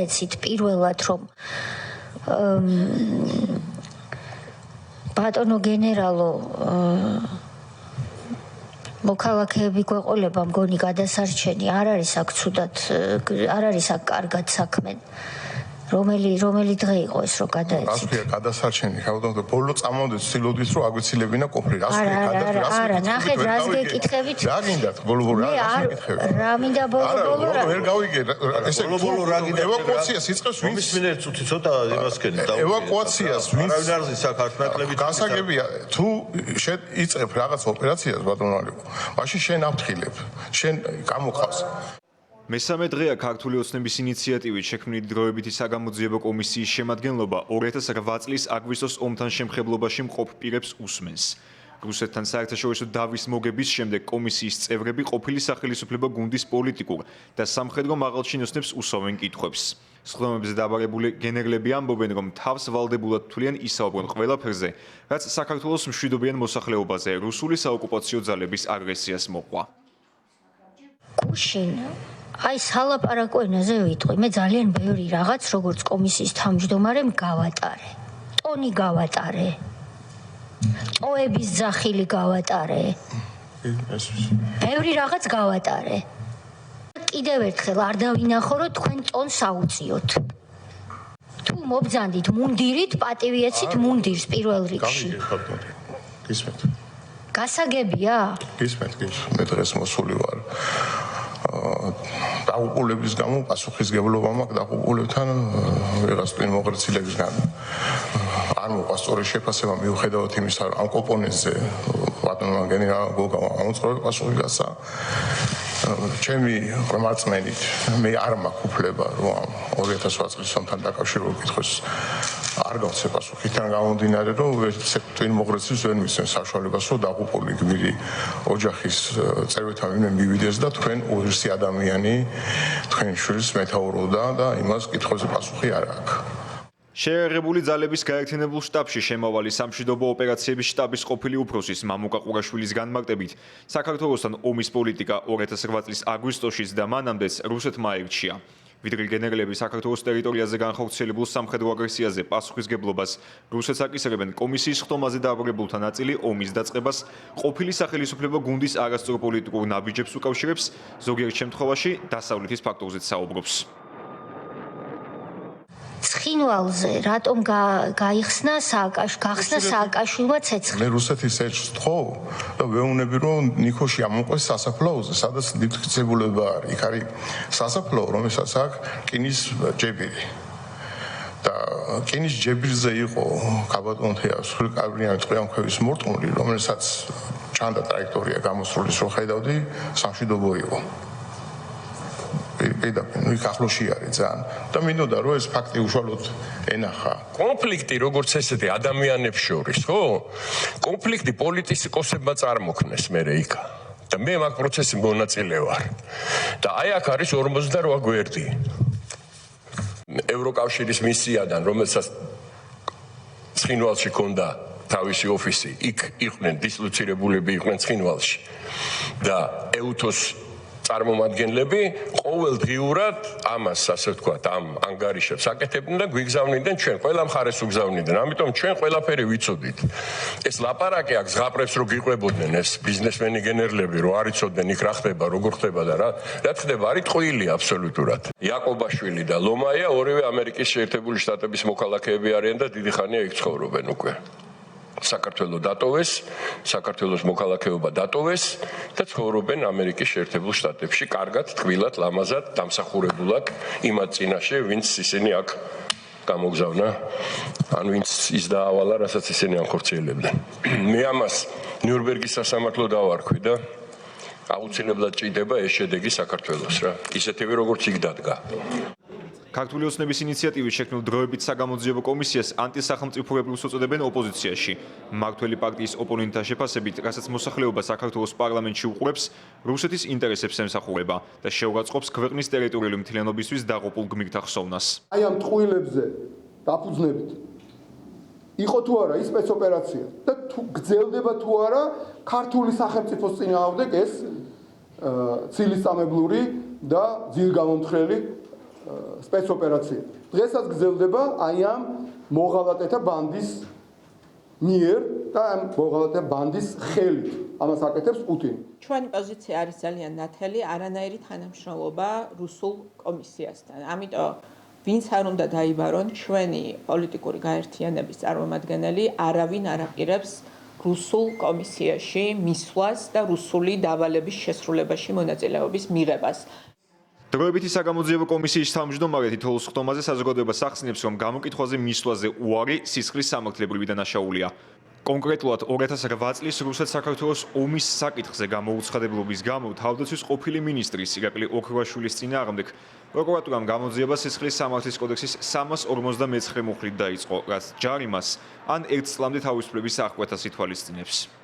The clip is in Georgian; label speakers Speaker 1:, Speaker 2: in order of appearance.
Speaker 1: გადაეცით პირველად რომ ბატონო გენერალო მოქალაქეები გვეყოლება მგონი გადასარჩენი არ არის აქ ცუდად არ არის აქ კარგად საქმე რომელი დღე იყო ეს რომ გადაეცით
Speaker 2: ასწია გადასარჩენი ხავდო ბოლო წამოვდეთ ცდილობდით რომ აგვეცილებინა ყოფილი
Speaker 1: არა ნახეთ რას გეკითხებით
Speaker 2: რა გინდათ ბოლო რა გეკითხებით
Speaker 1: რა მინდა ბოლო რა
Speaker 2: ვერ გავიგე ესე
Speaker 3: ბოლო რა გინდა
Speaker 2: ევაკუაციას იწყებს ვინც
Speaker 3: მისმინეთ წუთი ცოტა იმასკენ
Speaker 2: ევაკუაციას ვინც
Speaker 3: არავინ საქართველოს
Speaker 2: გასაგებია თუ იწყებ რაღაც ოპერაციას ბატონო ალიკო მაშინ შენ აფრთხილებ შენ გამოყავს
Speaker 4: მესამე დღეა ქართული ოცნების ინიციატივით შექმნილი დროებითი საგამოძიებო კომისიის შემადგენლობა 2008 წლის აგვისტოს ომთან შემხებლობაში მყოფ პირებს უსმენს. რუსეთთან საერთაშორისო დავის მოგების შემდეგ კომისიის წევრები ყოფილი სახელისუფლებო გუნდის პოლიტიკურ და სამხედრო მაღალჩინოსნებს უსვამენ კითხვებს. სხდომებზე დაბარებული გენერლები ამბობენ, რომ თავს ვალდებულად თვლიან ისაუბრონ ყველაფერზე, რაც საქართველოს მშვიდობიან მოსახლეობაზე რუსული საოკუპაციო ძალების აგრესიას მოყვა.
Speaker 1: აი სალაპარაკო ენაზე ვიტყვი, მე ძალიან ბევრი რაღაც როგორც კომისიის თავმჯდომარემ გავატარე. ტონი გავატარე. ტოების ძახილი გავატარე. ბევრი რაღაც გავატარე. კიდევ ერთხელ არ დავინახო, რომ თქვენ ტონს აუწიოთ. თუ მობძანდით მუნდირით, პატივიეცით მუნდირს პირველ რიგში.
Speaker 2: გისმენთ.
Speaker 1: გასაგებია?
Speaker 2: გისმენთ, მე დღეს მოსული ვარ. დაღუპულების გამო პასუხისგებლობა მაქვს დაღუპულებთან ვიღაც ტვინ მოღრცილებისგან არ მოყვა სწორი შეფასება მიუხედავად იმისა რომ ამ კომპონენტზე ბატონმა გენერალ გოგამ ამოწყრა პასუხი გასცა ჩემი რმაწმენით მე არ მაქვს უფლება რომ 2008 წლის ომთან დაკავშირებულ კითხვას არ გავცე პასუხი თან გამომდინარე რომ ტვინ მოღრცის ვერ მისცემ საშუალებას რომ დაღუპული გმირი ოჯახის წევრებთან ვინმე მივიდეს და თქვენ უღირსი ადამიანი თქვენ შვილს მეთაურობდა და იმას კითხვაზე პასუხი არ აქვს.
Speaker 4: შეერაღებული ძალების გაერთიანებულ შტაბში შემავალი სამშვიდობო ოპერაციების შტაბის ყოფილი უფროსის მამუკა ყურაშვილის განმარტებით, საქართველოსთან ომის პოლიტიკა 2008 წლის აგვისტოშიც და მანამდეც რუსეთმა აირჩია. ვიდრე გენერლები საქართველოს ტერიტორიაზე განხორციელებულ სამხედრო აგრესიაზე პასუხისგებლობას რუსეთს აკისრებენ კომისიის ხდომაზე დაბრუნებულთა ნაწილი ომის დაწყებას ყოფილი სახელისუფლებო გუნდის არასწორ პოლიტიკურ ნაბიჯებს უკავშირებს, ზოგიერთ შემთხვევაში დასავლეთის ფაქტორზეც საუბრობს.
Speaker 1: ცხინვალზე რატომ გაიხსნა სააკაშვილმა ცეცხლი?
Speaker 2: მე რუსეთის ელჩს ვთხოვ და ვეუბნები რომ ნიქოში ამოყვეს სასაფლაოზე, სადაც დიდხსებულება არის. იქ არის სასაფლაო, რომელსაც აქვს რკინის ჯებირი. და რკინის ჯებირზე იყო კაბატონთეა სრულკავრიანი ტყვიამქვევის მორტყმული, რომელსაც ჩანდა ტრაექტორია გამოსრულის რო ხედავდი, სამშვიდობო იყო. იქ ახლოში არის ძალიან და მინდოდა რომ ეს ფაქტი უშუალოდ ენახა.
Speaker 5: კონფლიქტი როგორც ესეთი ადამიანებს შორის, ხო? კონფლიქტი პოლიტიკოსებმა წარმოქმნეს მერე იქ. და მე მაგ პროცესში მონაწილე ვარ. და აი აქ არის 48 გვერდი. ევროკავშირის მისიიდან, რომელსაც ცხინვალში ჰქონდა თავისი ოფისი, იქ იყვნენ დისლოცირებულები იყვნენ ცხინვალში. და ეუთოს წარმომადგენლები ყოველდღიურად ამას ასე ვთქვათ ამ ანგარიშებს აკეთებდნენ და გვიგზავნიდნენ ჩვენ ყველა მხარეს უგზავნიდნენ. ამიტომ ჩვენ ყველაფერი ვიცოდით. ეს ლაპარაკი აქ ზღაპრებს რო გიყვებოდნენ ეს ბიზნესმენი გენერლები რო არ იცოდნენ იქ რა ხდება, როგორ ხდება და რა ხდება, არის ტყუილი აბსოლუტურად. იაკობაშვილი და ლომაია ორივე ამერიკის შეერთებული შტატების მოქალაქეები არიან და დიდი ხანია იქ ცხოვრობენ უკვე. საქართველოს დატოვეს, საქართველოს მოქალაქეობა დატოვეს და ცხოვრობენ ამერიკის შეერთებულ შტატებში, კარგად, ტკბილად, ლამაზად, დამსახურებულად იმათ წინაშე, ვინც ისინი აქ გამოგზავნა, ან ვინც ის დაავალა, რასაც ისინი ახორციელებდნენ. მე ამას ნიურნბერგის სასამართლო დავარქვი და აუცილებლად ჭირდება ეს შედეგი საქართველოს რა. ისეთივე როგორც იქ დადგა.
Speaker 4: ქართული ოცნების ინიციატივით შექმნილ დროებით საგამოძიებო კომისიას ანტისახელმწიფოებრივს უწოდებენ ოპოზიციაში. მმართველი პარტიის ოპონენტთა შეფასებით, რასაც მოსახლეობა საქართველოს პარლამენტში უყურებს, რუსეთის ინტერესებს ემსახურება და შეურაცხყოფს ქვეყნის ტერიტორიული მთლიანობისთვის დაღუპულ გმირთა ხსოვნას.
Speaker 6: აი ამ ტყუილებზე დაფუძნებით იყო თუ არა ის სპეცოპერაცია და თუ გრძელდება თუ არა ქართული სახელმწიფოს წინააღმდეგ ეს ცილისწამებლური და ძილგამომთხრელი სპეცოპერაცია. დღესაც გრძელდება აი ამ მოღალატეთა ბანდის მიერ და ამ მოღალატეთა ბანდის ხელით. ამას აკეთებს პუტინი.
Speaker 7: ჩვენი პოზიცია არის ძალიან ნათელი, არანაირი თანამშრომლობა რუსულ კომისიასთან. ამიტომ ვინც არ უნდა დაიბარონ ჩვენი პოლიტიკური გაერთიანების წარმომადგენელი არავინ არ აპირებს რუსულ კომისიაში მისვლას და რუსული დავალების შესრულებაში მონაწილეობის მიღებას.
Speaker 4: დროებითი საგამოძიებო კომისიის თავმჯდომარე თითოეულ ხტომაზე საზოგადოებას ახსენებს, რომ გამოკითხვაზე მისვლაზე უარი სისხლის სამართლებრივი დანაშაულია. კონკრეტულად 2008 წლის რუსეთ-საქართველოს ომის საკითხზე გამოუცხადებლობის გამო თავდაცვის ყოფილი მინისტრის ირაკლი ოქროაშვილის წინააღმდეგ პროკურატურამ გამოძიება სისხლის სამართლის კოდექსის 359 მუხლით დაიწყო, რაც ჯარიმას ან 1 წლამდე თავისუფლების აღკვეთას ითვალისწინებს.